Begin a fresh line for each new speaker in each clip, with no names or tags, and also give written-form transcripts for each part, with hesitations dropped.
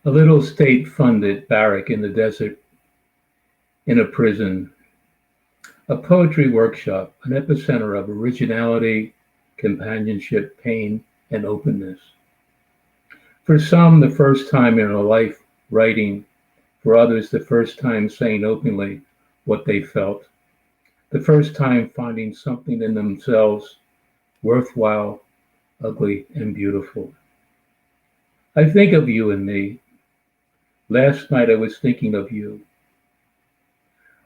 A little state-funded barrack in the desert, in a prison, a poetry workshop, an epicenter of originality, companionship, pain, and openness. For some, the first time in a life writing, for others, the first time saying openly what they felt, the first time finding something in themselves worthwhile, ugly, and beautiful. I think of you and me. Last night I was thinking of you.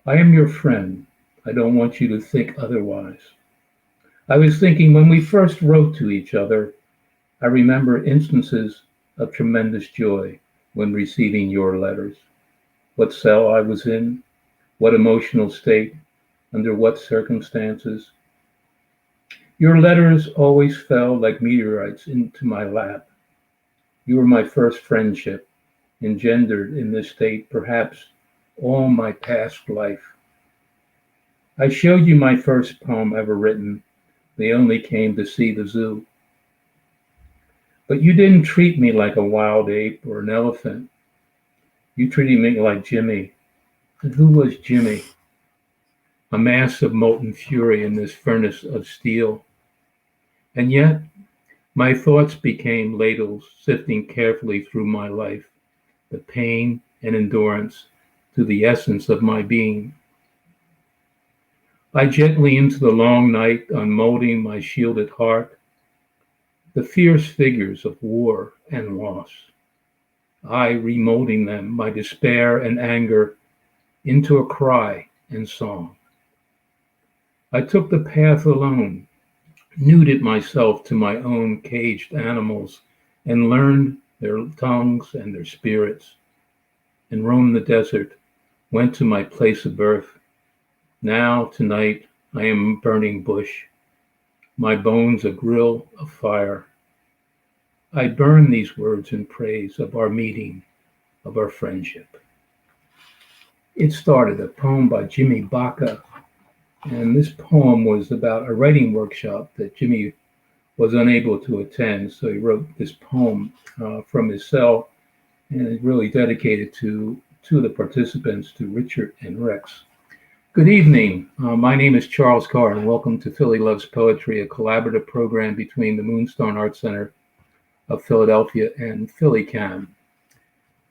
I am your friend. I don't want you to think otherwise. I was thinking when we first wrote to each other, I remember instances of tremendous joy when receiving your letters. What cell I was in, what emotional state, under what circumstances. Your letters always fell like meteorites into my lap. You were my first friendship, engendered in this state, perhaps all my past life. I showed you my first poem ever written. They only came to see the zoo. But you didn't treat me like a wild ape or an elephant. You treated me like Jimmy. And who was Jimmy? A mass of molten fury in this furnace of steel. And yet, my thoughts became ladles sifting carefully through my life, the pain and endurance to the essence of my being. I gently into the long night, unmolding my shielded heart, the fierce figures of war and loss. I remolding them, my despair and anger, into a cry and song. I took the path alone, nuded myself to my own caged animals, and learned their tongues and their spirits, and roamed the desert, went to my place of birth. Now, tonight, I am a burning bush, my bones a grill of fire. I burn these words in praise of our meeting, of our friendship. It started a poem by Jimmy Baca, and this poem was about a writing workshop that Jimmy was unable to attend, so he wrote this poem from his cell, and it's really dedicated to two of the participants, to Richard and Rex. Good evening. My name is Charles Carr, and welcome to Philly Loves Poetry, a collaborative program between the Moonstone Art Center of Philadelphia and Philly Cam.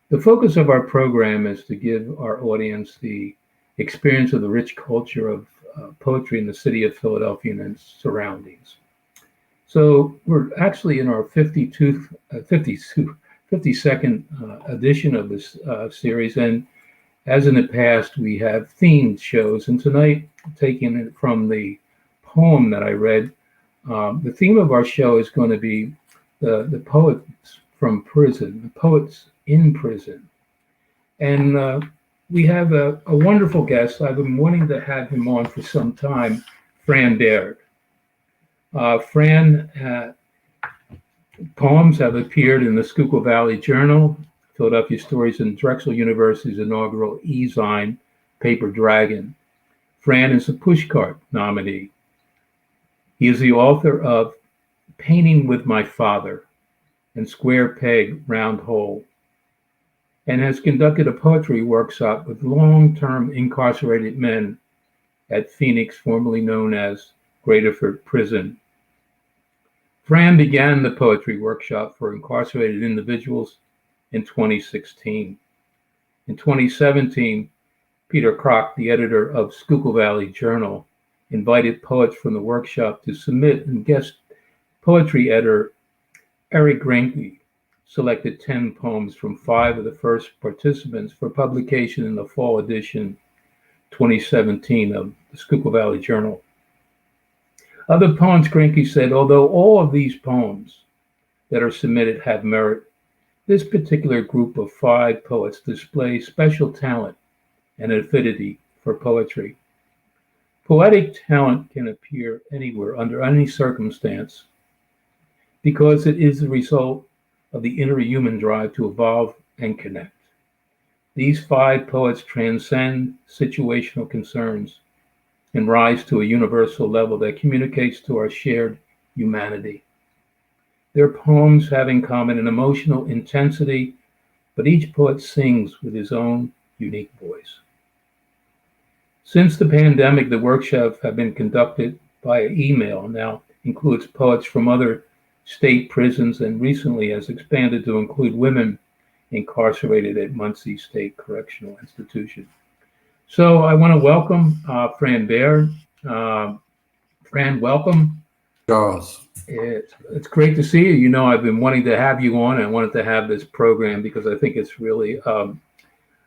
The focus of our program is to give our audience the experience of the rich culture of poetry in the city of Philadelphia and its surroundings. So we're actually in our 52nd edition of this series, and as in the past, we have themed shows, and tonight, taking it from the poem that I read, the theme of our show is going to be the poets from prison, the poets in prison. And we have a wonderful guest. I've been wanting to have him on for some time, Fran Baird. Fran poems have appeared in the Schuylkill Valley Journal, Philadelphia Stories, and Drexel University's inaugural e-zine, Paper Dragon. Fran is a Pushcart nominee. He is the author of Painting with My Father and Square Peg, Round Hole, and has conducted a poetry workshop with long-term incarcerated men at Phoenix, formerly known as Graterford Prison. Fran began the poetry workshop for incarcerated individuals in 2016. In 2017, Peter Krok, the editor of Schuylkill Valley Journal, invited poets from the workshop to submit, and guest poetry editor Greinke selected 10 poems from 5 of the first participants for publication in the fall edition 2017 of the Schuylkill Valley Journal. Other poems, Greinke said, although all of these poems that are submitted have merit, this particular group of 5 poets display special talent and affinity for poetry. Poetic talent can appear anywhere, under any circumstance, because it is the result of the inner human drive to evolve and connect. These 5 poets transcend situational concerns and rise to a universal level that communicates to our shared humanity. Their poems have in common an emotional intensity but each poet sings with his own unique voice. Since the pandemic, the workshops have been conducted via email and now includes poets from other state prisons and recently has expanded to include women incarcerated at Muncie State Correctional Institution. So I want to welcome Fran Baird. Fran, welcome.
Charles.
It's great to see you. You know, I've been wanting to have you on. I wanted to have this program because I think it's really,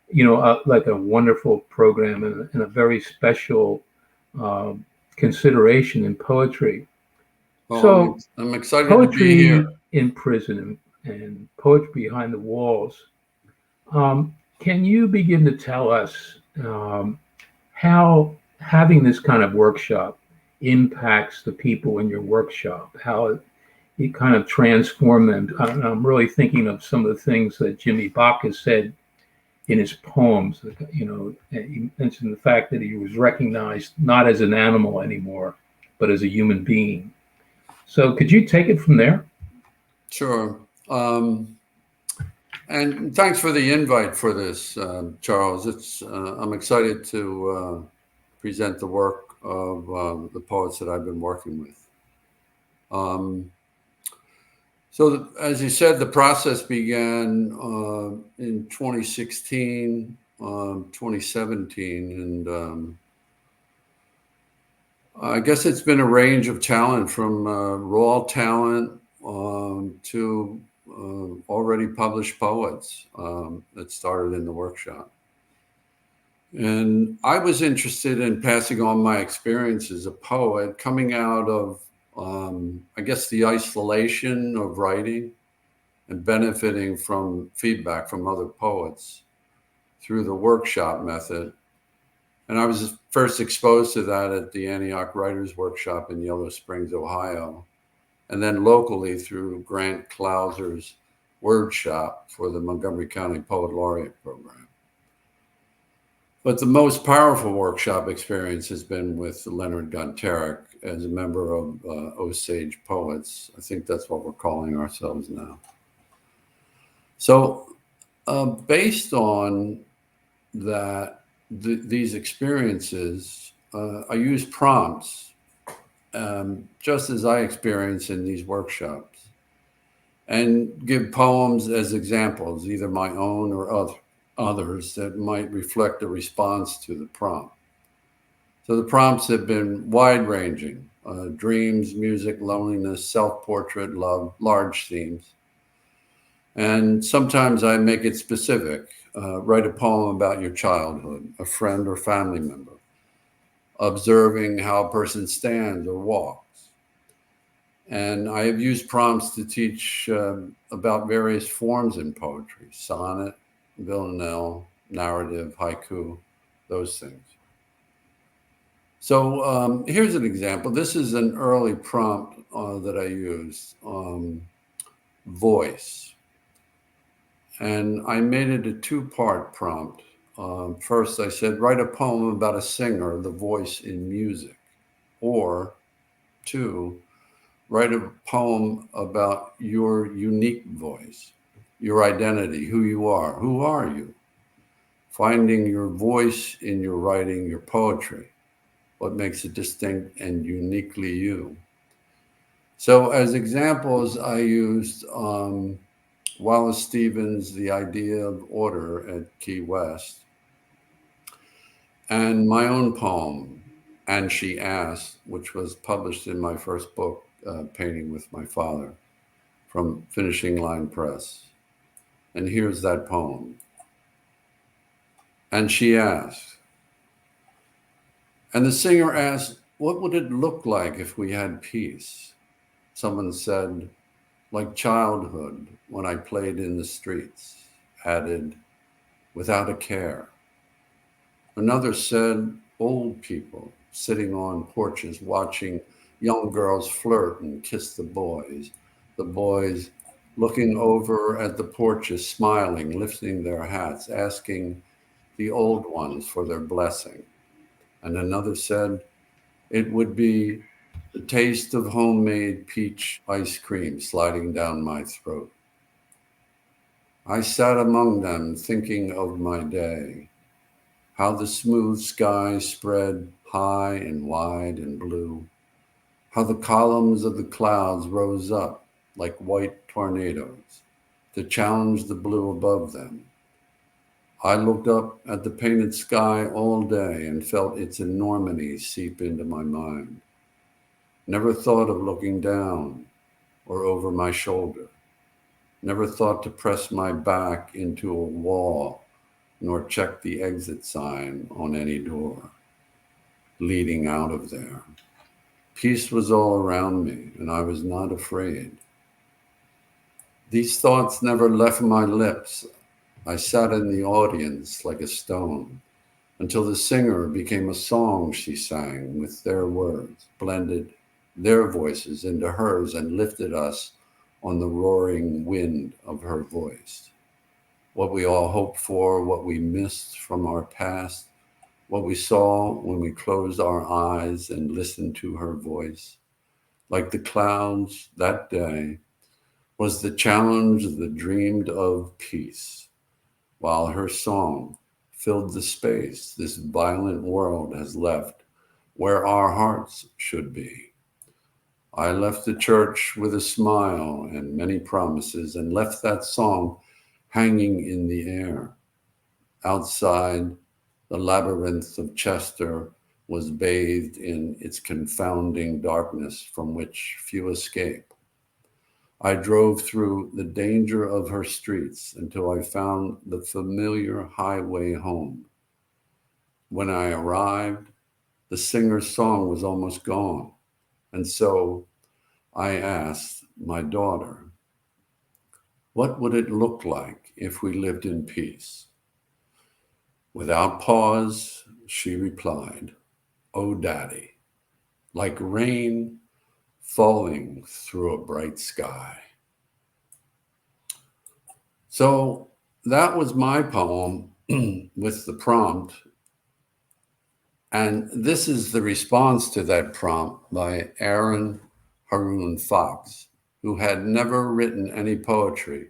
like a wonderful program and a very special consideration in poetry.
Well,
So
I'm excited to be
poetry
here.
in prison and poetry behind the walls. Can you begin to tell us how having this kind of workshop impacts the people in your workshop, how it kind of transformed them? I'm really thinking of some of the things that Jimmy Bacchus said in his poems. He mentioned the fact that he was recognized not as an animal anymore, but as a human being. So could you take it from there?
Sure. And thanks for the invite for this, Charles. I'm excited to present the work of the poets that I've been working with. As you said, the process began in 2016, 2017, and I guess it's been a range of talent from raw talent to already published poets that started in the workshop. And I was interested in passing on my experience as a poet coming out of, I guess, the isolation of writing and benefiting from feedback from other poets through the workshop method. And I was first exposed to that at the Antioch Writers Workshop in Yellow Springs, Ohio, and then locally through Grant Clauser's Word Shop for the Montgomery County Poet Laureate Program. But the most powerful workshop experience has been with Leonard Gontarek as a member of Osage Poets. I think that's what we're calling ourselves now. So based on that, these experiences, I use prompts just as I experience in these workshops, and give poems as examples, either my own or others that might reflect a response to the prompt. So the prompts have been wide-ranging: dreams, music, loneliness, self-portrait, love, large themes. And sometimes I make it specific. Write a poem about your childhood, a friend or family member, observing how a person stands or walks. And I have used prompts to teach about various forms in poetry: sonnet, villanelle, narrative, haiku, those things. So here's an example. This is an early prompt that I used, voice. And I made it a two-part prompt. First, I said, write a poem about a singer, the voice in music. Or two, write a poem about your unique voice, your identity, who you are. Who are you? Finding your voice in your writing, your poetry, what makes it distinct and uniquely you. So as examples, I used Wallace Stevens' The Idea of Order at Key West, and my own poem, And She Asked, which was published in my first book, Painting with My Father, from Finishing Line Press. And here's that poem. And she asked, and the singer asked, what would it look like if we had peace? Someone said, like childhood when I played in the streets, added, without a care. Another said, old people sitting on porches watching young girls flirt and kiss the boys looking over at the porches, smiling, lifting their hats, asking the old ones for their blessing. And another said, it would be the taste of homemade peach ice cream sliding down my throat. I sat among them thinking of my day, how the smooth sky spread high and wide and blue, how the columns of the clouds rose up like white tornadoes to challenge the blue above them. I looked up at the painted sky all day and felt its enormity seep into my mind. Never thought of looking down or over my shoulder. Never thought to press my back into a wall nor check the exit sign on any door leading out of there. Peace was all around me, and I was not afraid. These thoughts never left my lips. I sat in the audience like a stone until the singer became a song she sang with their words, blended their voices into hers and lifted us on the roaring wind of her voice. What we all hoped for, what we missed from our past, what we saw when we closed our eyes and listened to her voice. Like the clouds that day was the challenge that dreamed of peace, while her song filled the space this violent world has left where our hearts should be. I left the church with a smile and many promises and left that song hanging in the air. Outside, the labyrinth of Chester was bathed in its confounding darkness from which few escape. I drove through the danger of her streets until I found the familiar highway home. When I arrived, the singer's song was almost gone, and so I asked my daughter, what would it look like if we lived in peace? Without pause, she replied, "Oh, Daddy, like rain falling through a bright sky." So that was my poem with the prompt. And this is the response to that prompt by Aaron Haroon Fox, who had never written any poetry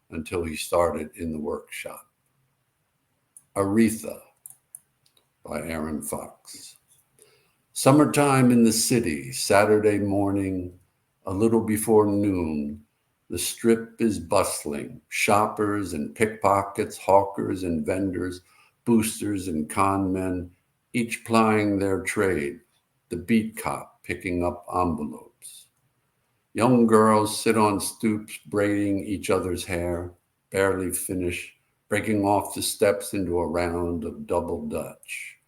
until he started in the workshop. Aretha by Aaron Fox. Summertime in the city, Saturday morning, a little before noon, the strip is bustling. Shoppers and pickpockets, hawkers and vendors, boosters and con men, each plying their trade, the beat cop picking up envelopes. Young girls sit on stoops braiding each other's hair, barely finished, breaking off the steps into a round of double dutch.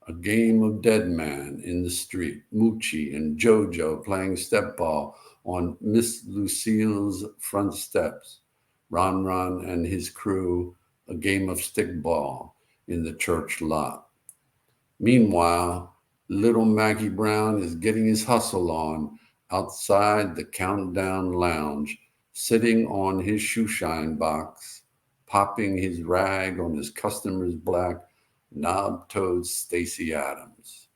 A game of dead man in the street, Moochie and Jojo playing step ball on Miss Lucille's front steps. Ron and his crew, a game of stickball in the church lot. Meanwhile, little Maggie Brown is getting his hustle on outside the Countdown Lounge, sitting on his shoeshine box, popping his rag on his customer's black knob-toed Stacy Adams.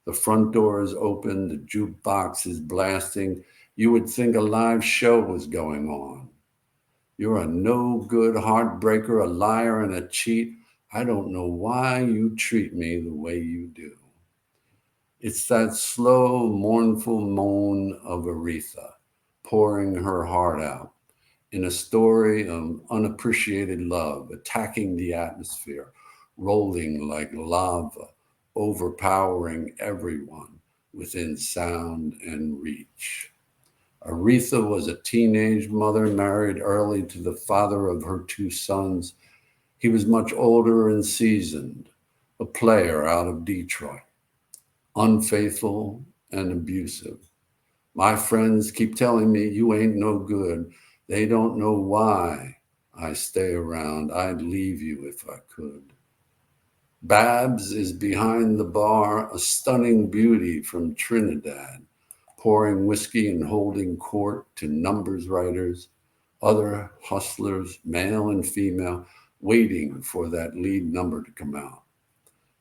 The front door is open, the jukebox is blasting. You would think a live show was going on. You're a no-good heartbreaker, a liar, and a cheat. I don't know why you treat me the way you do. It's that slow, mournful moan of Aretha, pouring her heart out in a story of unappreciated love, attacking the atmosphere, rolling like lava, overpowering everyone within sound and reach. Aretha was a teenage mother married early to the father of her two sons. He was much older and seasoned, a player out of Detroit, unfaithful and abusive. My friends keep telling me, you ain't no good. They don't know why I stay around. I'd leave you if I could. Babs is behind the bar, a stunning beauty from Trinidad, pouring whiskey and holding court to numbers writers, other hustlers, male and female, waiting for that lead number to come out.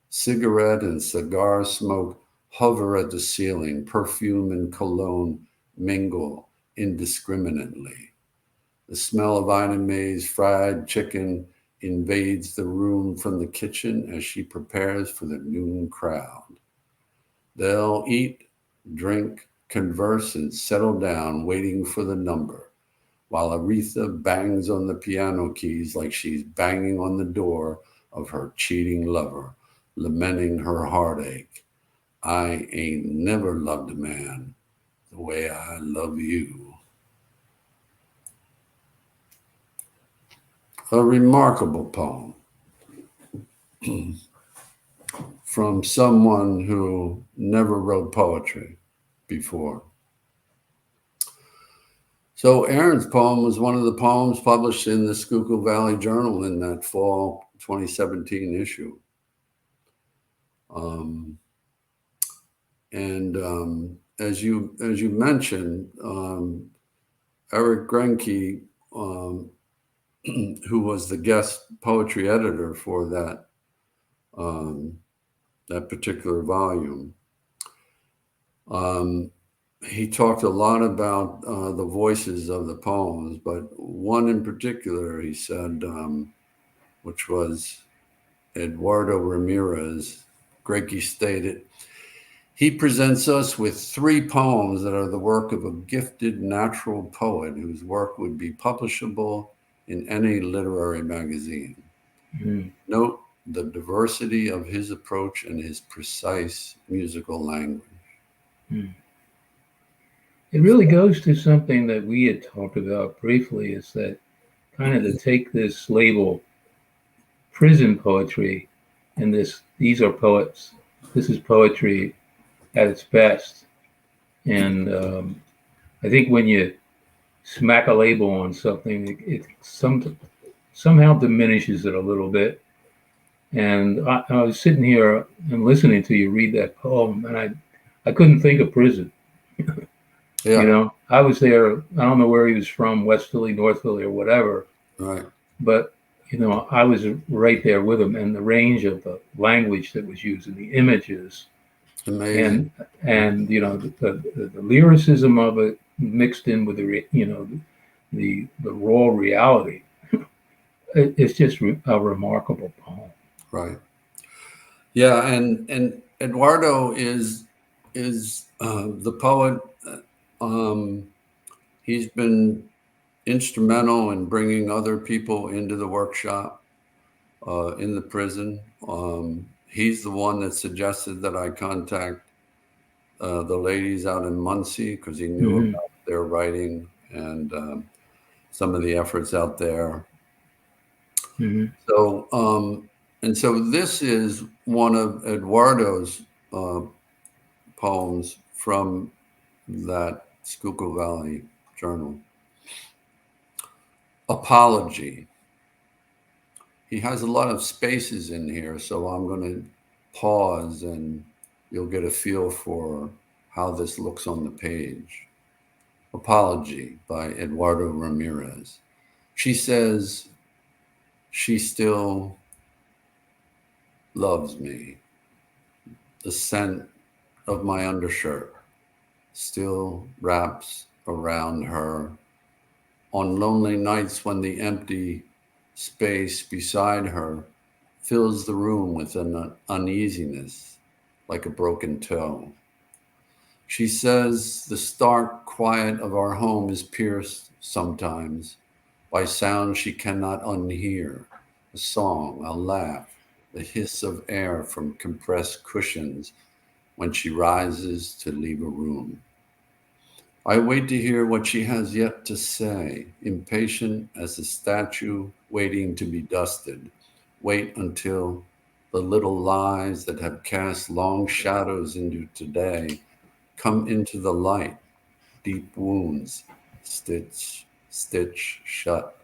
Cigarette and cigar smoke hover at the ceiling, perfume and cologne mingle indiscriminately. The smell of Ina May's fried chicken invades the room from the kitchen as she prepares for the noon crowd. They'll eat, drink, converse, and settle down, waiting for the number, while Aretha bangs on the piano keys like she's banging on the door of her cheating lover, lamenting her heartache. I ain't never loved a man the way I love you. A remarkable poem from someone who never wrote poetry before. So Aaron's poem was one of the poems published in the Schuylkill Valley Journal in that fall 2017 issue. As you mentioned, Eric Greinke, who was the guest poetry editor for that particular volume, he talked a lot about the voices of the poems, but one in particular, he said, which was Eduardo Ramirez. Greinke stated, he presents us with 3 poems that are the work of a gifted natural poet whose work would be publishable in any literary magazine. Mm-hmm. Note the diversity of his approach and his precise musical language.
Mm. It really goes to something that we had talked about briefly, is that kind of to take this label, prison poetry, and these are poets. This is poetry at its best. And I think when you smack a label on something, it somehow diminishes it a little bit. And I was sitting here and listening to you read that poem, and I couldn't think of prison. Yeah. You know, I was there. I don't know where he was from, West Philly, North Philly, or whatever.
Right.
But you know, I was right there with him, and the range of the language that was used and the images,
amazing,
and you know, the lyricism of it mixed in with the raw reality. It's just a remarkable poem.
Right. Yeah, and Eduardo is the poet. He's been instrumental in bringing other people into the workshop in the prison. He's the one that suggested that I contact the ladies out in Muncie because he knew about their writing and some of the efforts out there. Mm-hmm. So this is one of Eduardo's poems from that Schuylkill Valley Journal. Apology. He has a lot of spaces in here, so I'm going to pause and you'll get a feel for how this looks on the page. Apology by Eduardo Ramirez. She says she still loves me. The scent of my undershirt still wraps around her on lonely nights when the empty space beside her fills the room with an uneasiness like a broken toe. She says the stark quiet of our home is pierced sometimes by sounds she cannot unhear, a song, a laugh, the hiss of air from compressed cushions when she rises to leave a room. I wait to hear what she has yet to say, impatient as a statue waiting to be dusted. Wait until the little lies that have cast long shadows into today come into the light, deep wounds, stitch shut.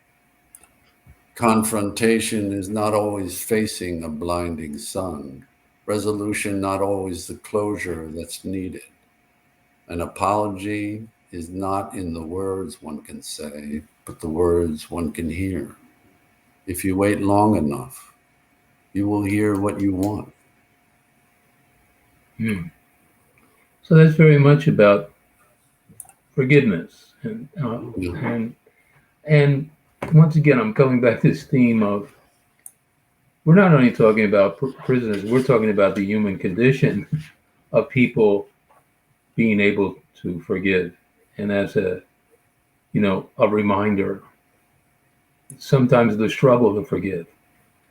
Confrontation is not always facing a blinding sun. Resolution not always the closure that's needed. An apology is not in the words one can say, but the words one can hear. If you wait long enough, you will hear what you want.
So that's very much about forgiveness, and And once again, I'm coming back to this theme of we're not only talking about prisoners, we're talking about the human condition of people being able to forgive. And as a reminder, sometimes the struggle to forgive,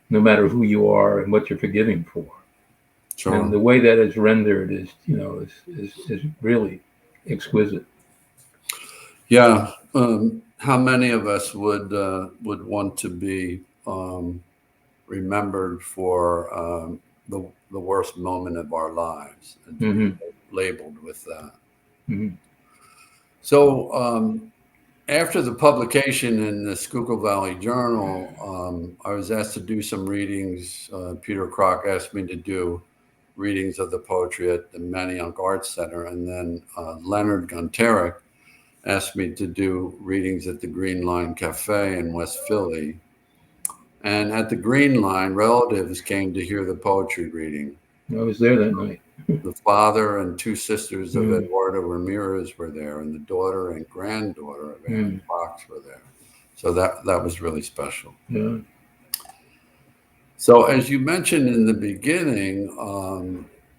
no matter who you are and what you're forgiving for. And
Sure.
the way that is rendered is really exquisite.
Yeah. How many of us would want to be remembered for the worst moment of our lives and to be
Mm-hmm.
labeled with that?
Mm-hmm.
So after the publication in the Schuylkill Valley Journal, I was asked to do some readings. Peter Krok asked me to do readings of the poetry at the Manayunk Arts Center, and then Leonard Gunterick asked me to do readings at the Green Line Cafe in West Philly. And at the Green Line, relatives came to hear the poetry reading.
I was there that night.
The father and two sisters of
Mm,
Eduardo Ramirez were there, and the daughter and granddaughter of Anna
mm,
Fox were there. So that was really special.
yeah.
So as you mentioned in the beginning,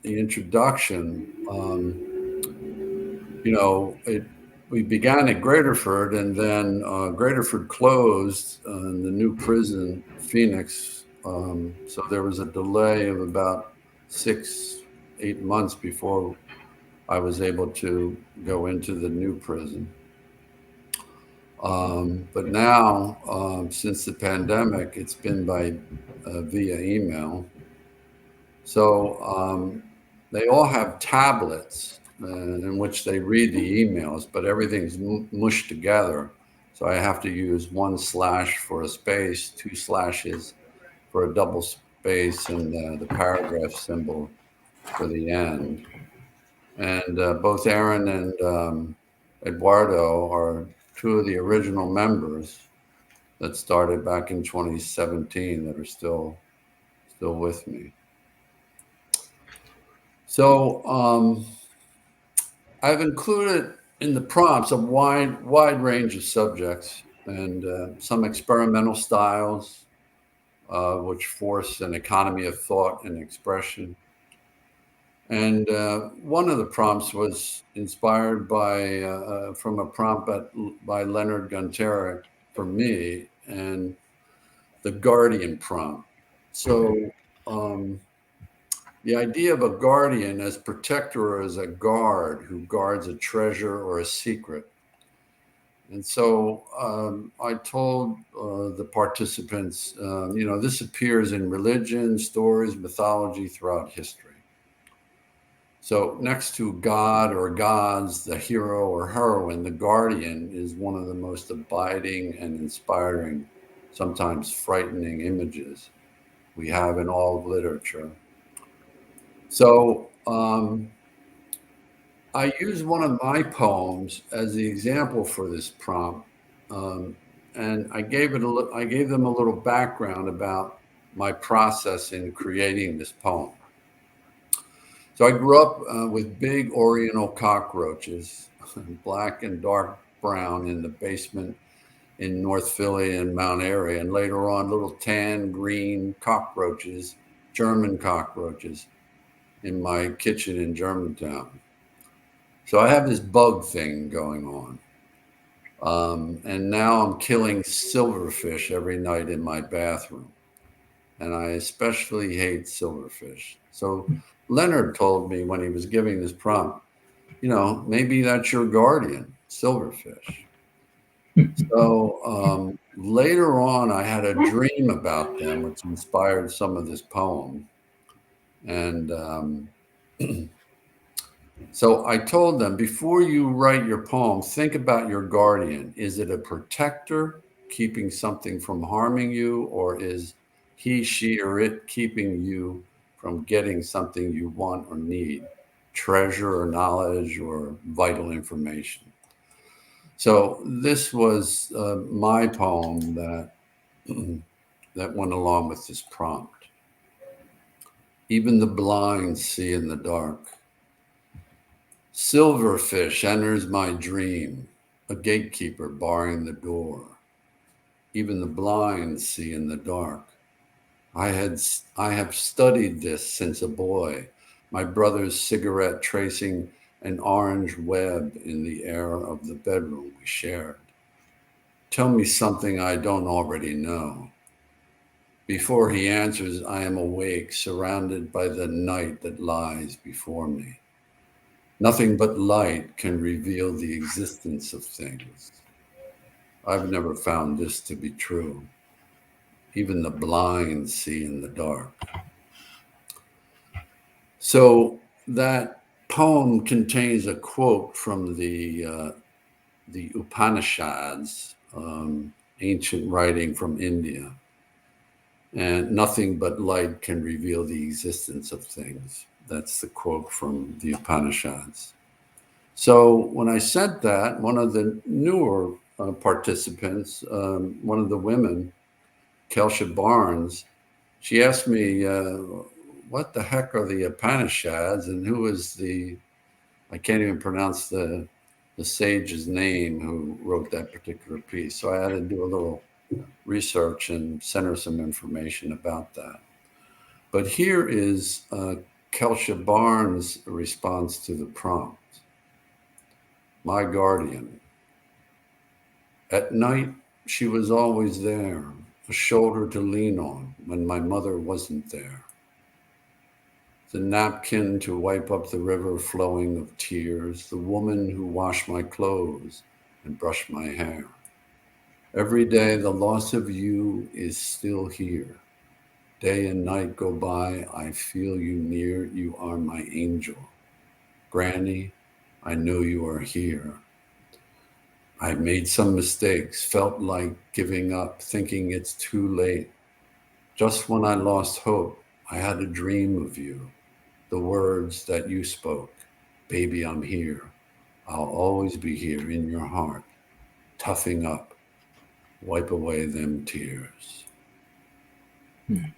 the introduction, we began at Graterford, and then Graterford closed, and the new prison, Phoenix. So there was a delay of about 6, 8 months before I was able to go into the new prison. But now, since the pandemic, it's been by via email. So they all have tablets in which they read the emails, but everything's mushed together. So I have to use 1/ for a space, 2/ for a double space, and the paragraph symbol for the end. And both Aaron and Eduardo are two of the original members that started back in 2017 that are still with me. So I've included in the prompts a wide range of subjects and some experimental styles, which force an economy of thought and expression. And one of the prompts was inspired by from a prompt by Leonard Gunterick for me, and the Guardian prompt. So the idea of a guardian as protector or as a guard who guards a treasure or a secret. And so I told the participants, this appears in religion, stories, mythology throughout history. So next to God or gods, the hero or heroine, the guardian is one of the most abiding and inspiring, sometimes frightening images we have in all of literature. So I use one of my poems as the example for this prompt, and I gave them a little background about my process in creating this poem. So I grew up with big Oriental cockroaches, black and dark brown, in the basement in North Philly and Mount Airy, and later on little tan green cockroaches, German cockroaches, in my kitchen in Germantown. So I have this bug thing going on. And now I'm killing silverfish every night in my bathroom. And I especially hate silverfish. So Leonard told me when he was giving this prompt, maybe that's your guardian, silverfish. So later on, I had a dream about them, which inspired some of this poem. And so I told them, before you write your poem, think about your guardian. Is it a protector keeping something from harming you, or is he, she, or it keeping you from getting something you want or need, treasure or knowledge or vital information? So this was my poem that that went along with this prompt. Even the blind see in the dark. Silverfish enters my dream, a gatekeeper barring the door. Even the blind see in the dark. I have studied this since a boy, my brother's cigarette tracing an orange web in the air of the bedroom we shared. Tell me something I don't already know. Before he answers, I am awake, surrounded by the night that lies before me. Nothing but light can reveal the existence of things. I've never found this to be true. Even the blind see in the dark. So that poem contains a quote from the Upanishads, ancient writing from India. And nothing but light can reveal the existence of things. That's the quote from the Upanishads. So when I said that, one of the newer participants, one of the women, Kelsha Barnes, she asked me, what the heck are the Upanishads and who is I can't even pronounce the sage's name who wrote that particular piece. So I had to do a little research and send her some information about that. But here is Kelsha Barnes' response to the prompt. My guardian. At night, she was always there, a shoulder to lean on when my mother wasn't there. The napkin to wipe up the river flowing of tears, the woman who washed my clothes and brushed my hair. Every day, the loss of you is still here. Day and night go by, I feel you near, you are my angel. Granny, I know you are here. I made some mistakes, felt like giving up, thinking it's too late. Just when I lost hope, I had a dream of you. The words that you spoke, baby, I'm here. I'll always be here in your heart. Toughing up, wipe away them tears. And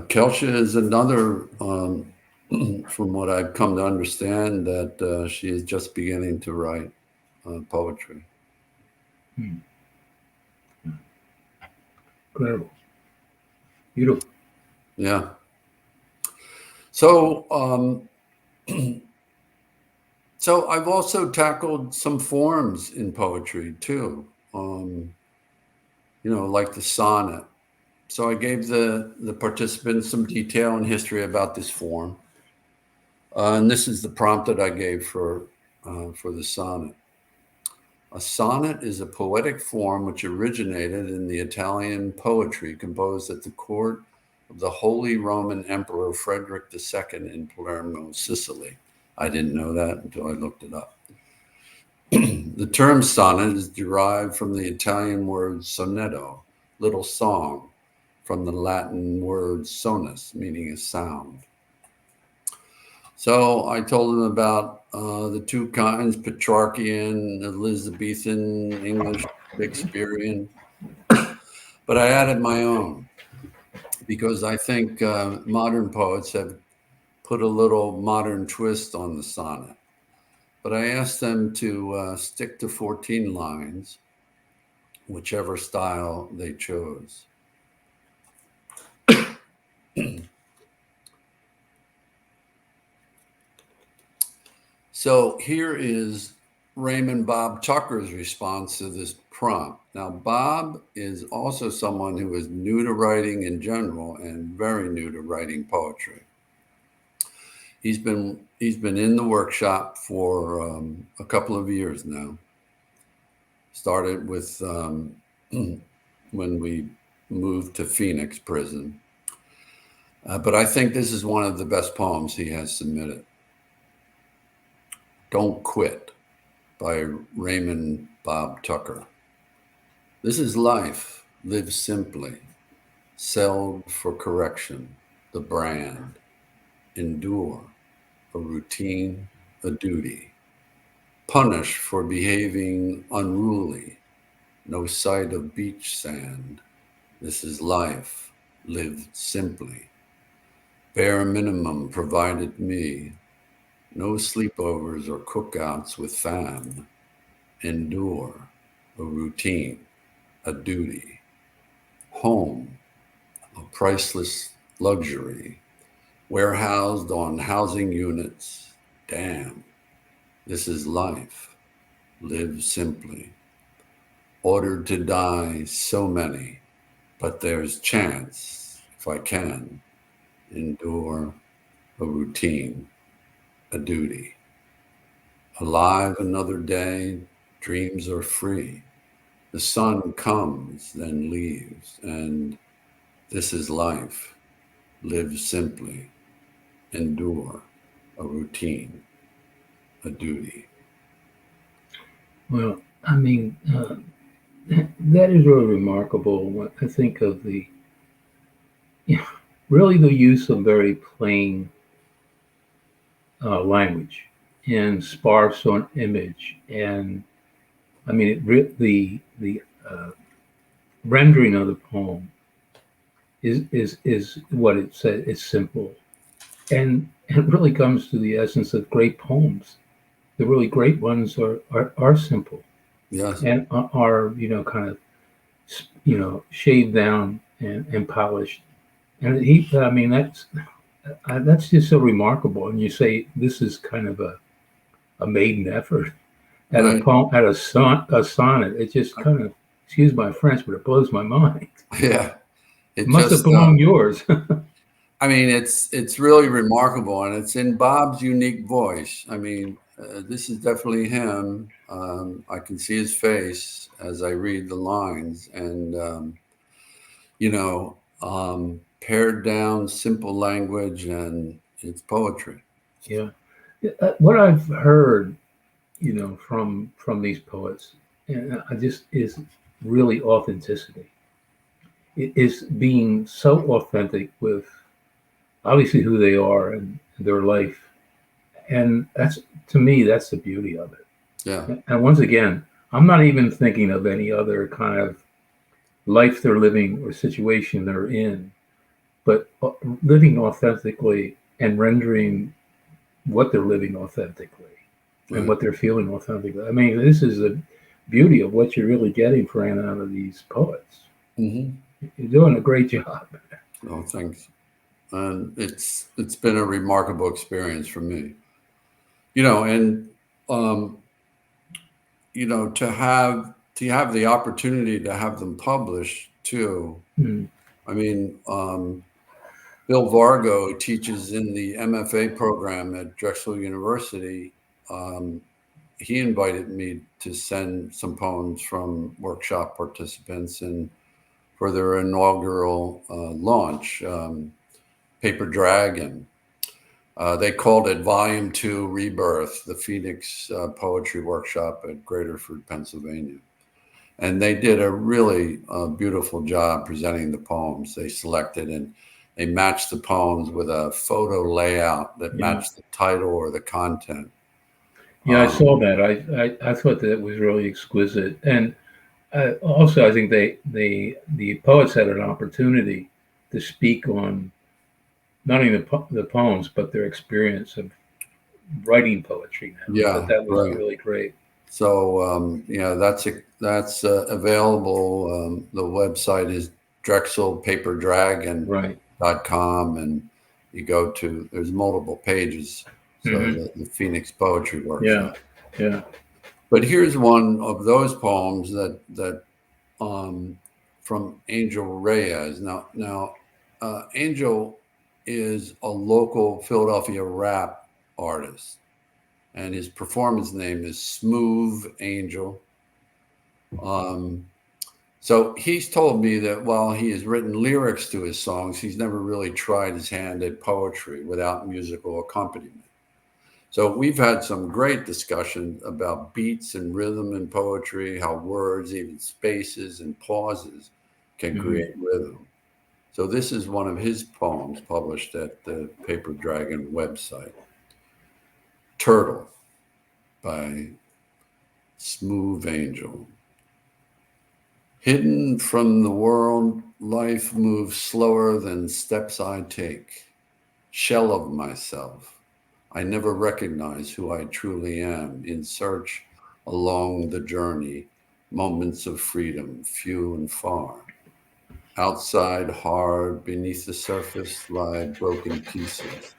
Kelsha is another, from what I've come to understand, that she is just beginning to write poetry.
Incredible. Beautiful.
Yeah. So, so I've also tackled some forms in poetry too, like the sonnet. So I gave the participants some detail and history about this form. And this is the prompt that I gave for the sonnet. A sonnet is a poetic form which originated in the Italian poetry composed at the court of the Holy Roman Emperor Frederick II in Palermo, Sicily. I didn't know that until I looked it up. The term sonnet is derived from the Italian word sonetto, little song, from the Latin word sonus, meaning a sound. So I told them about the two kinds, Petrarchian, Elizabethan, English, Shakespearean. But I added my own because I think modern poets have put a little modern twist on the sonnet. But I asked them to stick to 14 lines, whichever style they chose. So here is Raymond Bob Tucker's response to this prompt. Now, Bob is also someone who is new to writing in general and very new to writing poetry. He's been in the workshop for a couple of years now. Started with when we moved to Phoenix prison. But I think this is one of the best poems he has submitted. Don't Quit by Raymond Bob Tucker. This is life, live simply, seld for correction, the brand, endure, a routine, a duty, punish for behaving unruly, no sight of beach sand. This is life, lived simply, bare minimum provided me, no sleepovers or cookouts with fam, endure, a routine, a duty. Home, a priceless luxury, warehoused on housing units. Damn, this is life. Live simply. Ordered to die, so many, but there's chance, if I can, endure, a routine, a duty. Alive another day, dreams are free. The sun comes, then leaves, and this is life. Live simply, endure, a routine, a duty.
Well, I mean, that is really remarkable. When I think of the, yeah, really the use of very plain language and sparse on image, and I mean, the rendering of the poem is what it says. It's simple, and it really comes to the essence of great poems. The really great ones are simple
Yes,
and are kind of shaved down and polished. And I mean, that's just so remarkable. And you say this is kind of a maiden effort at a
right.
poem, at a sonnet. It just kind of, excuse my French, but it blows my mind.
Yeah,
It
it
must have
just,
blown yours.
I mean, it's really remarkable, and it's in Bob's unique voice. I mean, this is definitely him. I can see his face as I read the lines, and you know, pared down, simple language, and it's poetry.
Yeah. What I've heard, from these poets, and I just is really authenticity. It is being so authentic with obviously who they are and their life, and that's to me that's the beauty of
Yeah,
it. And once again, I'm not even thinking of any other kind of life they're living or situation they're in, but living authentically and rendering what they're living authentically and
right.
what they're feeling authentically. I mean, this is the beauty of what you're really getting, Fran, out of these poets.
Mm-hmm.
You're doing a great job.
Oh, thanks. And it's been a remarkable experience for me. And um, to have the opportunity to have them published too.
Mm,
I mean, Bill Vargo, who teaches in the MFA program at Drexel University. He invited me to send some poems from workshop participants and for their inaugural launch, Paper Dragon. They called it Volume 2 Rebirth, the Phoenix Poetry Workshop at Graterford, Pennsylvania. And they did a really beautiful job presenting the poems they selected, and they matched the poems with a photo layout that
yeah.
matched the title or the content.
Yeah, I saw that. I thought that was really exquisite, and also I think the poets had an opportunity to speak on not only the poems but their experience of writing poetry. Now I thought
Yeah,
that was
right.
really great.
So that's available. The website is
Right.
drexelpaperdragon.com, and you go to there's multiple pages. So
Hmm.
the Phoenix Poetry
Yeah.
Workshop.
Yeah.
But here's one of those poems that um, from Angel Reyes. Now, Angel is a local Philadelphia rap artist, and his performance name is Smooth Angel. Um, so he's told me that while he has written lyrics to his songs, he's never really tried his hand at poetry without musical accompaniment. So we've had some great discussion about beats and rhythm in poetry, how words, even spaces and pauses can
Hmm.
create rhythm. So this is one of his poems published at the Paper Dragon website. Turtle by Smooth Angel. Hidden from the world, life moves slower than steps I take. Shell of myself. I never recognize who I truly am, in search along the journey, moments of freedom, few and far. Outside, hard, beneath the surface lie broken pieces.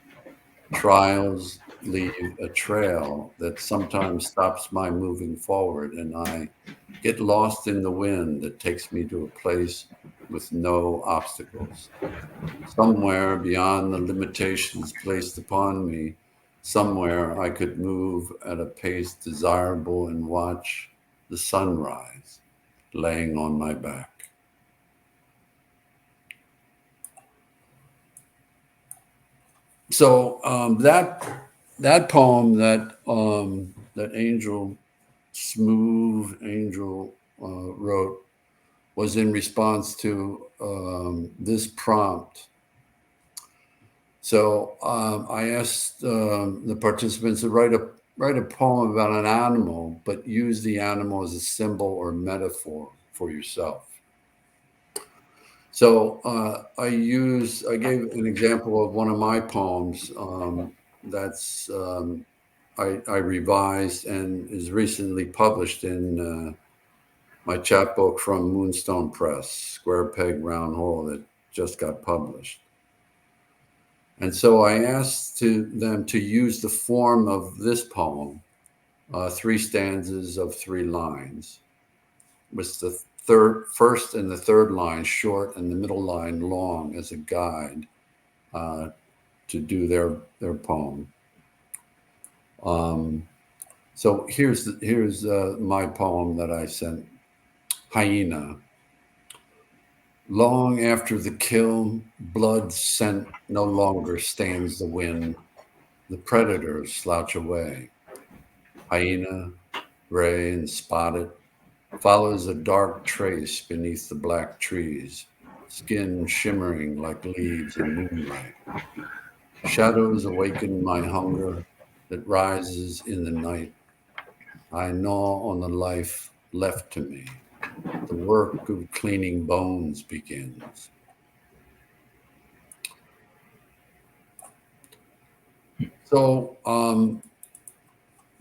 Trials leave a trail that sometimes stops my moving forward, and I get lost in the wind that takes me to a place with no obstacles. Somewhere beyond the limitations placed upon me, somewhere I could move at a pace desirable and watch the sunrise laying on my back. So that poem that Angel Smooth Angel wrote was in response to this prompt. So I asked the participants to write a poem about an animal, but use the animal as a symbol or metaphor for yourself. So I gave an example of one of my poems that's I revised and is recently published in my chapbook from Moonstone Press, Square Peg Round Hole, that just got published. And so I asked them to use the form of this poem, 3 stanzas of 3 lines, with the first and the third line short and the middle line long as a guide to do their poem. So here's my poem that I sent. Hyena. Long after the kill, blood scent no longer stains the wind. The predators slouch away. Hyena, gray and spotted, follows a dark trace beneath the black trees, skin shimmering like leaves in moonlight. Shadows awaken my hunger that rises in the night. I gnaw on the life left to me. The work of cleaning bones begins. So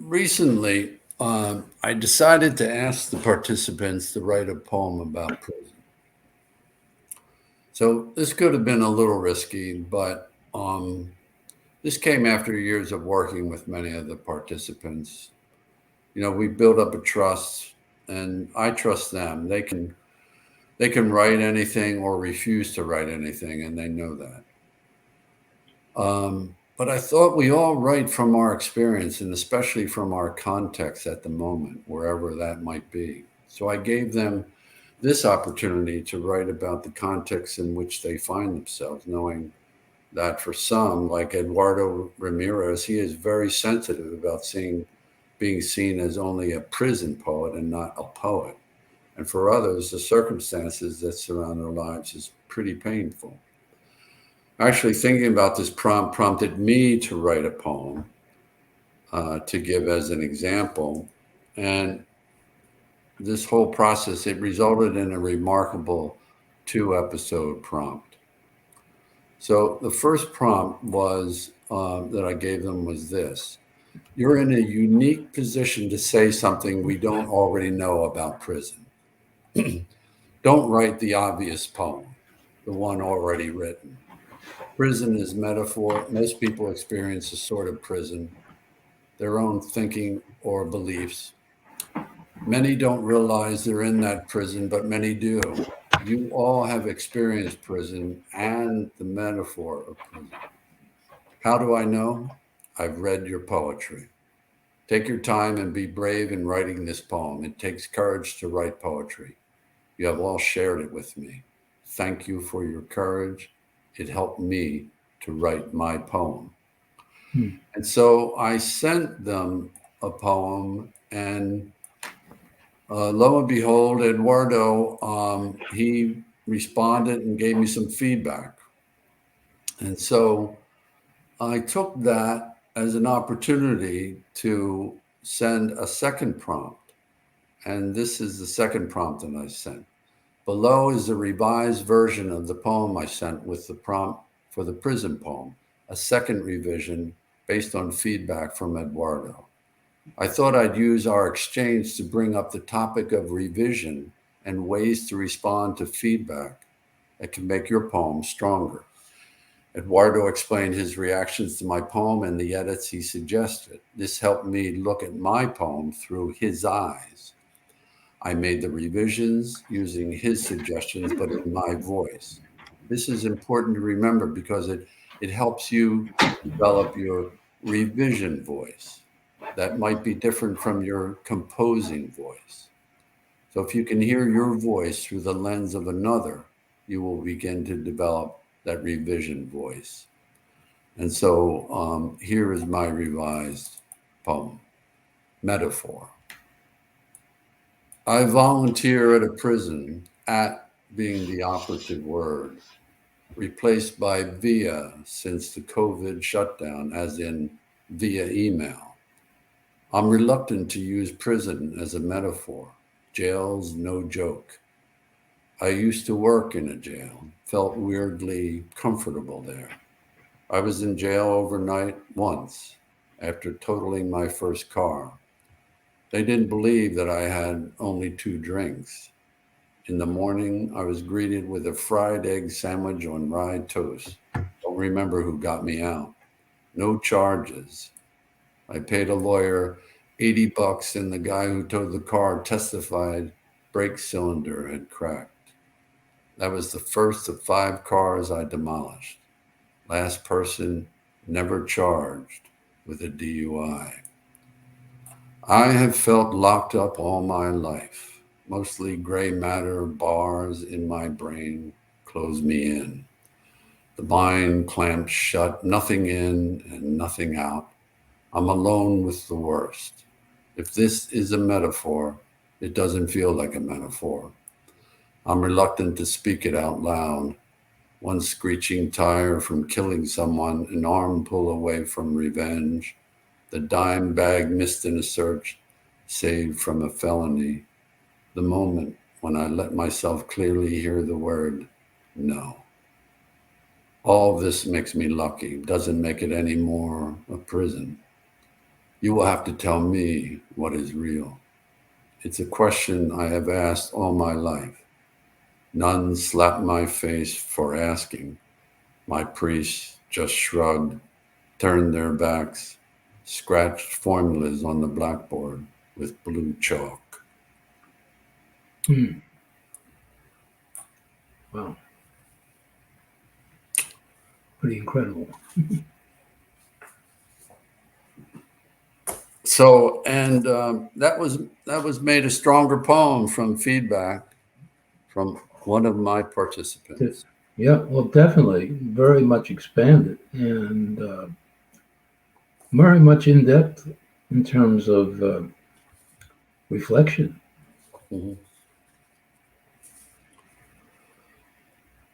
recently, I decided to ask the participants to write a poem about prison. So this could have been a little risky, but this came after years of working with many of the participants. You know, we built up a trust, and I trust them. They can write anything or refuse to write anything, and they know that. But I thought we all write from our experience, and especially from our context at the moment, wherever that might be. So I gave them this opportunity to write about the context in which they find themselves, knowing that for some, like Eduardo Ramirez, he is very sensitive about being seen as only a prison poet and not a poet. And for others, the circumstances that surround their lives is pretty painful. Actually, thinking about this prompt prompted me to write a poem to give as an example. And this whole process, it resulted in a remarkable 2-episode prompt. So the first prompt was that I gave them was this: you're in a unique position to say something we don't already know about prison. Don't write the obvious poem, the one already written. Prison is metaphor. Most people experience a sort of prison, their own thinking or beliefs. Many don't realize they're in that prison, but many do. You all have experienced prison and the metaphor of prison. How do I know? I've read your poetry. Take your time and be brave in writing this poem. It takes courage to write poetry. You have all shared it with me. Thank you for your courage. It helped me to write my poem. And so I sent them a poem, and lo and behold, Eduardo, he responded and gave me some feedback. And so I took that as an opportunity to send a second prompt. And this is the second prompt that I sent. Below is the revised version of the poem I sent with the prompt for the prison poem, a second revision based on feedback from Eduardo. I thought I'd use our exchange to bring up the topic of revision and ways to respond to feedback that can make your poem stronger. Eduardo explained his reactions to my poem and the edits he suggested. This helped me look at my poem through his eyes. I made the revisions using his suggestions, but in my voice. This is important to remember because it helps you develop your revision voice. That might be different from your composing voice. So if you can hear your voice through the lens of another, you will begin to develop that revision voice. And so here is my revised poem, Metaphor. I volunteer at a prison, at being the operative word, replaced by via since the COVID shutdown, as in via email. I'm reluctant to use prison as a metaphor. Jail's no joke. I used to work in a jail, felt weirdly comfortable there. I was in jail overnight once after totaling my first car. They didn't believe that I had only 2 drinks. In the morning, I was greeted with a fried egg sandwich on rye toast. Don't remember who got me out. No charges. I paid a lawyer $80 and the guy who towed the car testified brake cylinder had cracked. That was the first of 5 cars I demolished. Last person never charged with a DUI. I have felt locked up all my life. Mostly gray matter bars in my brain close me in. The mind clamps shut, nothing in and nothing out. I'm alone with the worst. If this is a metaphor, it doesn't feel like a metaphor. I'm reluctant to speak it out loud. One screeching tire from killing someone, an arm pull away from revenge, the dime bag missed in a search, saved from a felony, the moment when I let myself clearly hear the word no. All of this makes me lucky, doesn't make it any more a prison. You will have to tell me what is real. It's a question I have asked all my life. None slapped my face for asking. My priests just shrugged, turned their backs, scratched formulas on the blackboard with blue chalk.
Wow. Pretty incredible.
So, and that was made a stronger poem from feedback from one of my participants.
Yeah, well, definitely. Very much expanded and very much in depth in terms of reflection.
Mhm.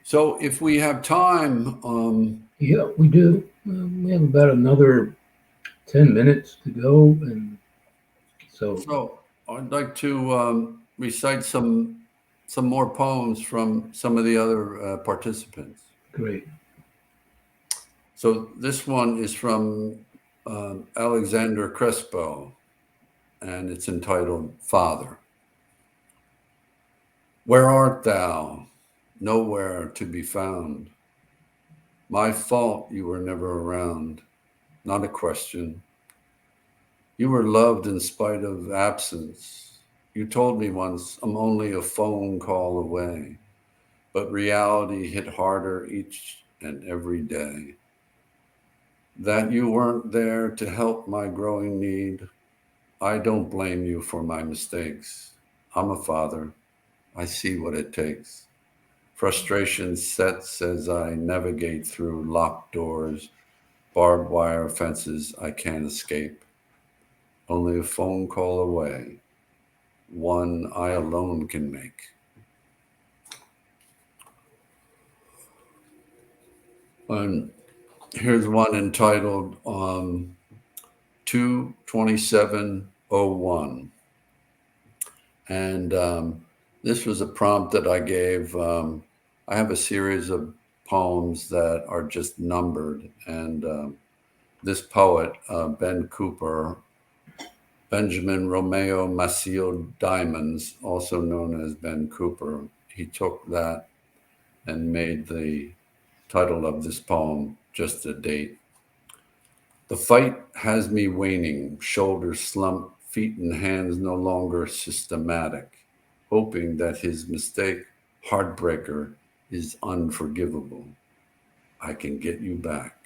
So, if we have time,
Yeah, we do. We have about another 10 minutes to go. And
so I'd like to recite some more poems from some of the other participants.
Great.
So this one is from Alexander Crespo, and it's entitled Father. Where art thou? Nowhere to be found. My fault you were never around. Not a question. You were loved in spite of absence. You told me once, I'm only a phone call away. But reality hit harder each and every day. That you weren't there to help my growing need. I don't blame you for my mistakes. I'm a father. I see what it takes. Frustration sets as I navigate through locked doors, barbed wire fences I can't escape. Only a phone call away, one I alone can make. And here's one entitled 22701. And this was a prompt that I gave. I have a series of poems that are just numbered. And this poet, Ben Cooper, Benjamin Romeo Maceo Diamonds, also known as Ben Cooper, he took that and made the title of this poem just a date. The fight has me waning, shoulders slumped, feet and hands no longer systematic, hoping that his mistake, heartbreaker, is unforgivable. I can get you back.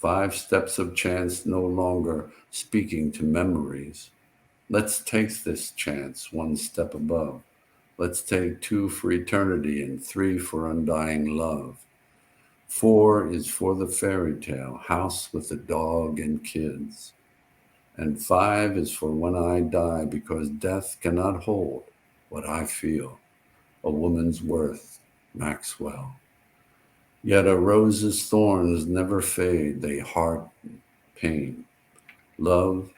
5 steps of chance no longer speaking to memories. Let's take this chance 1 step above. Let's take 2 for eternity and 3 for undying love. 4 is for the fairy tale, house with a dog and kids. And 5 is for when I die, because death cannot hold what I feel. A woman's worth, Maxwell. Yet a rose's thorns never fade, they heart pain. Love,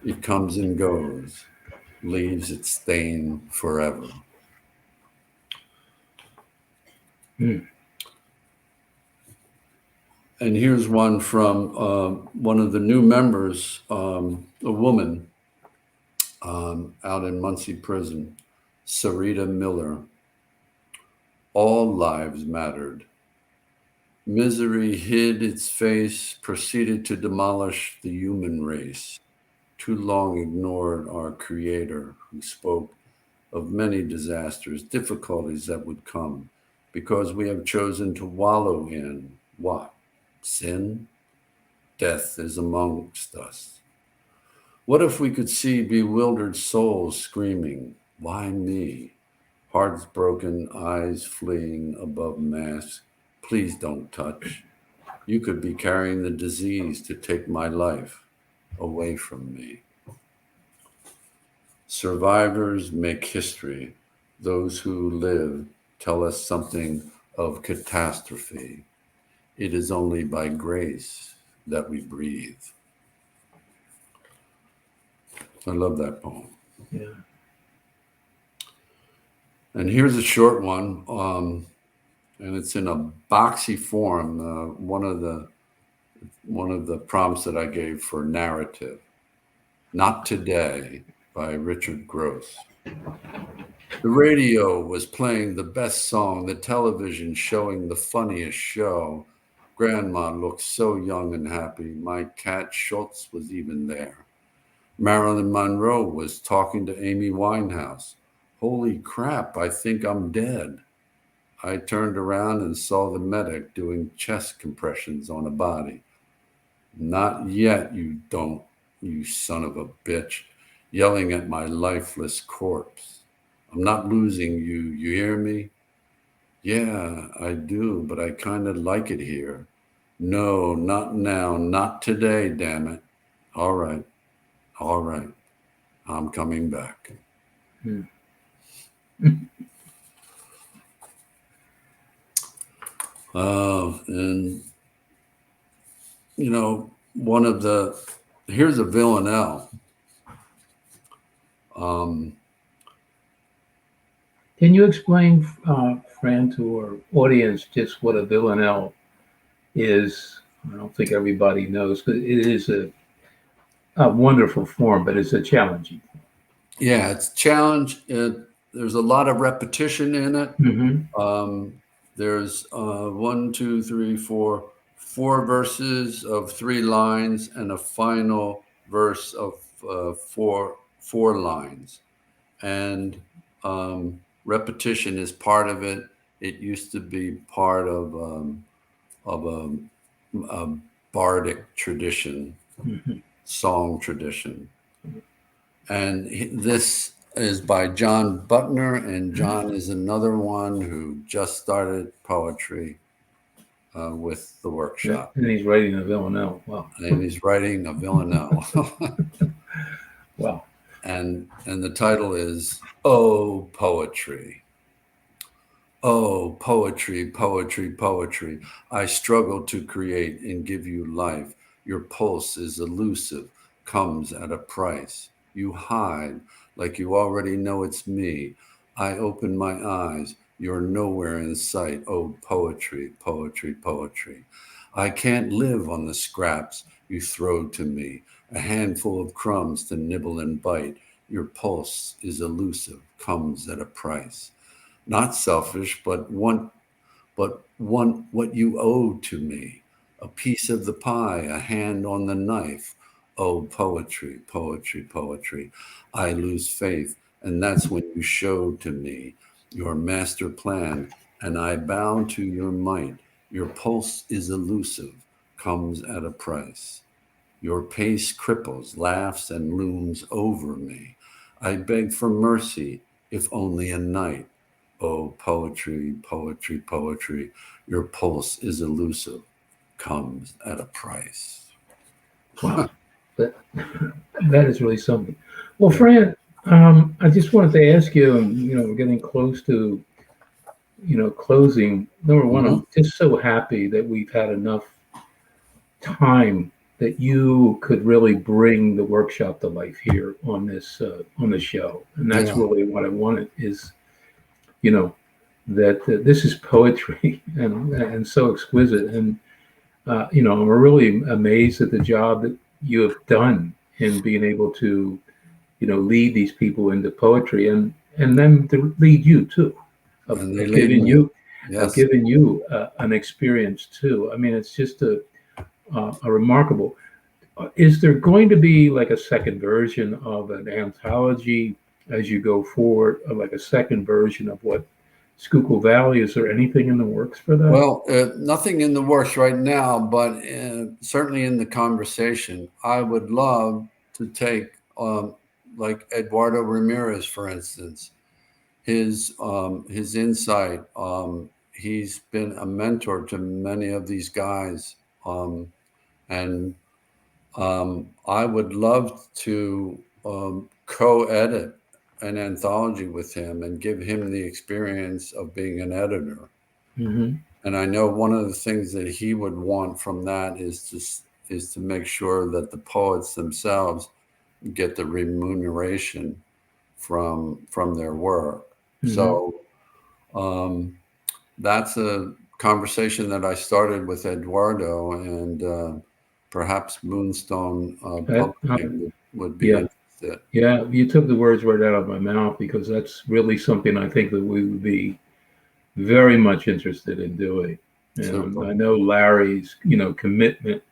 it comes and goes, leaves its stain forever. And here's one from one of the new members, a woman out in Muncie Prison, Sarita Miller. All lives mattered. Misery hid its face, proceeded to demolish the human race. Too long ignored our Creator, who spoke of many disasters, difficulties that would come, because we have chosen to wallow in what? Sin? Death is amongst us. What if we could see bewildered souls screaming, why me? Hearts broken, eyes fleeing above masks. Please don't touch. You could be carrying the disease to take my life away from me. Survivors make history. Those who live tell us something of catastrophe. It is only by grace that we breathe. I love that poem.
Yeah.
And here's a short one, and it's in a boxy form. One of the prompts that I gave for narrative. Not Today by Richard Gross. The radio was playing the best song, the television showing the funniest show. Grandma looked so young and happy. My cat Schultz was even there. Marilyn Monroe was talking to Amy Winehouse. Holy crap, I think I'm dead. I turned around and saw the medic doing chest compressions on a body. Not yet, you don't, you son of a bitch, yelling at my lifeless corpse. I'm not losing you, you hear me? Yeah, I do, but I kind of like it here. No, not now, not today, damn it. All right, I'm coming back. And, you know, here's a villanelle.
Can you explain, Fran, to our audience just what a villanelle is? I don't think everybody knows, because it is a wonderful form, but it's a challenging form.
Yeah, it's a challenge. There's a lot of repetition in it.
Mm-hmm.
There's 1, 2, 3, 4 verses of 3 lines and a final verse of four lines. And repetition is part of it. It used to be part of a bardic tradition, song tradition. And this is by John Buttner, and John is another one who just started poetry with the workshop.
And he's writing a villanelle. Wow.
And he's writing a villanelle.
Wow.
And the title is Oh, Poetry. Oh, poetry, poetry, poetry. I struggle to create and give you life. Your pulse is elusive, comes at a price. You hide like you already know it's me. I open my eyes. You're nowhere in sight. Oh, poetry, poetry, poetry. I can't live on the scraps you throw to me, a handful of crumbs to nibble and bite. Your pulse is elusive, comes at a price. Not selfish, but want what you owe to me. A piece of the pie, a hand on the knife. Oh, poetry, poetry, poetry. I lose faith, and that's when you show to me your master plan, and I bow to your might. Your pulse is elusive, comes at a price. Your pace cripples, laughs, and looms over me. I beg for mercy, if only a night. Oh, poetry, poetry, poetry. Your pulse is elusive, comes at a price.
Wow, that, that is really something. Well, Fran, I just wanted to ask you, and we're getting close to closing. Number one,
Mhm.
I'm just so happy that we've had enough time that you could really bring the workshop to life here on the show, and that's
Yeah,
really what I wanted is you know that this is poetry and so exquisite, and I'm really amazed at the job that you have done in being able to lead these people into poetry and then to lead you too of,
and they
of
lead
giving
me.
you
Yes.
an experience too. I mean, it's just a remarkable. Is there going to be like a second version of an anthology as you go forward, or like a second version of what Schuylkill Valley? Is there anything in the works for that?
Well, nothing in the works right now, but certainly in the conversation. I would love to take, like Eduardo Ramirez, for instance, his insight. He's been a mentor to many of these guys, and I would love to co-edit an anthology with him and give him the experience of being an editor.
Hmm.
And I know one of the things that he would want from that is to make sure that the poets themselves get the remuneration from their work.
Hmm.
So that's a conversation that I started with Eduardo, and perhaps Moonstone
That,
Publishing would be
yeah,
interested.
yeah, you took the words right out of my mouth because that's really something I think that we would be very much interested in doing. And
Super.
I know Larry's, commitment,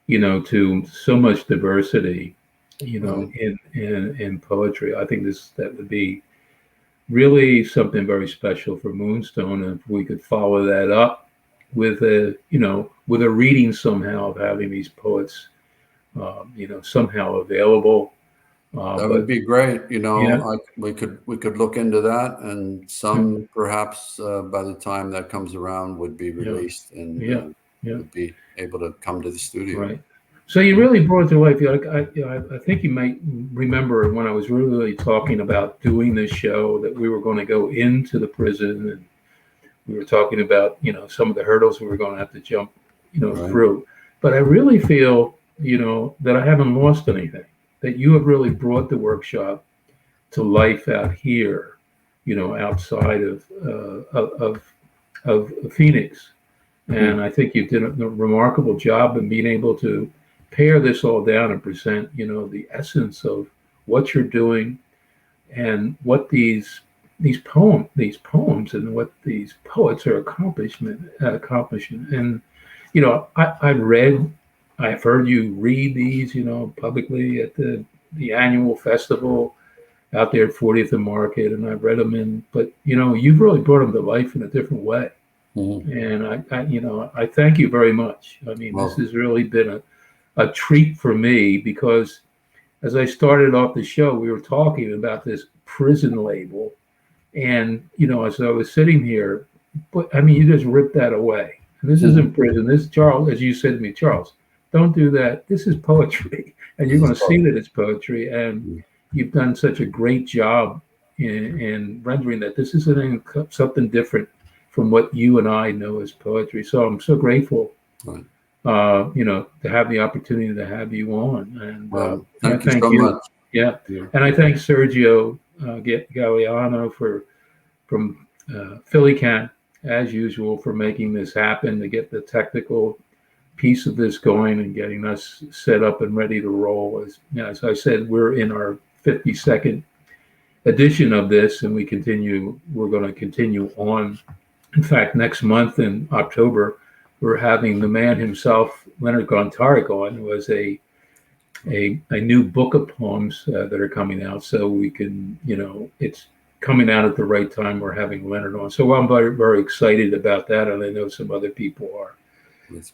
to so much diversity,
Right.
in poetry. I think that would be really something very special for Moonstone, and if we could follow that up with a reading somehow of having these poets, somehow available.
That would
But
be great.
yeah,
We could look into that, and
yeah,
some perhaps by the time that comes around would be
yeah,
released and
yeah, yeah.
would be able to come to the studio.
Right. So you really brought it to life. I think you might remember when I was really talking about doing this show that we were going to go into the prison, and we were talking about some of the hurdles we were going to have to jump
Right.
through. But I really feel that I haven't lost anything. That you have really brought the workshop to life out here, outside of Phoenix.
Hmm.
And I think you did a remarkable job in being able to pare this all down and present, the essence of what you're doing and what these poems and what these poets are accomplishing. And I've heard you read these, publicly at the annual festival out there at 40th and Market, and I've read them but you've really brought them to life in a different way.
Hmm.
And I thank you very much. I mean, this
Well,
has really been a treat for me because as I started off the show, we were talking about this prison label. And, as I was sitting here, but I mean, you just ripped that away. And this
hmm,
isn't prison. This, Charles, as you said to me, Charles, don't do that. This is poetry. And you're
this is
going to see that it's poetry. And you've done such a great job in rendering that this is something different from what you and I know as poetry. So I'm so grateful,
right.
to have the opportunity to have you on.
Well,
And I
thank you so
thank you.
much.
Yeah.
Yeah.
And I thank Sergio Galliano from Philly Cat, as usual, for making this happen to get the technical piece of this going and getting us set up and ready to roll. As I said, we're in our 52nd edition of this, and we're going to continue on. In fact, next month in October, we're having the man himself, Leonard Gontarek, on, who has a new book of poems that are coming out. So we can, it's coming out at the right time. We're having Leonard on. So I'm very, very excited about that. And I know some other people are.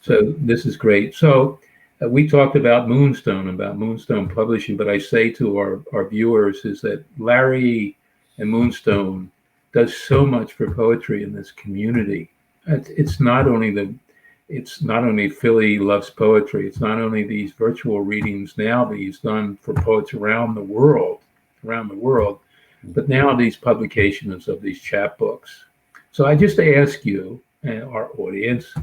So this is great. So we talked about Moonstone Publishing, but I say to our viewers is that Larry and Moonstone does so much for poetry in this community. It's not only Philly Loves Poetry. It's not only these virtual readings now that he's done for poets around the world, but now these publications of these chapbooks. So I just ask you and our audience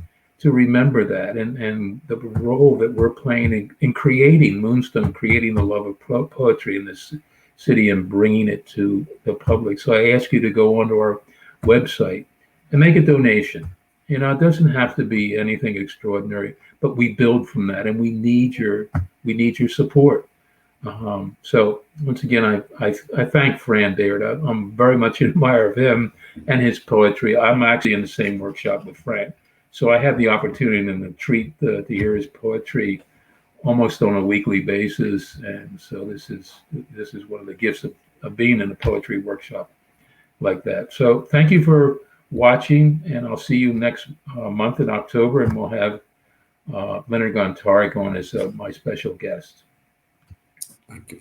to remember that and the role that we're playing in creating Moonstone, creating the love of poetry in this city and bringing it to the public. So I ask you to go onto our website and make a donation. It doesn't have to be anything extraordinary, but we build from that, and we need your support. So once again, I thank Fran Baird. I'm very much an admirer of him and his poetry. I'm actually in the same workshop with Fran, so I have the opportunity and the treat to hear his poetry almost on a weekly basis. And so this is one of the gifts of being in a poetry workshop like that. So thank you for watching, and I'll see you next month in October, and we'll have Leonard Gontarek on as my special guest.
Thank you.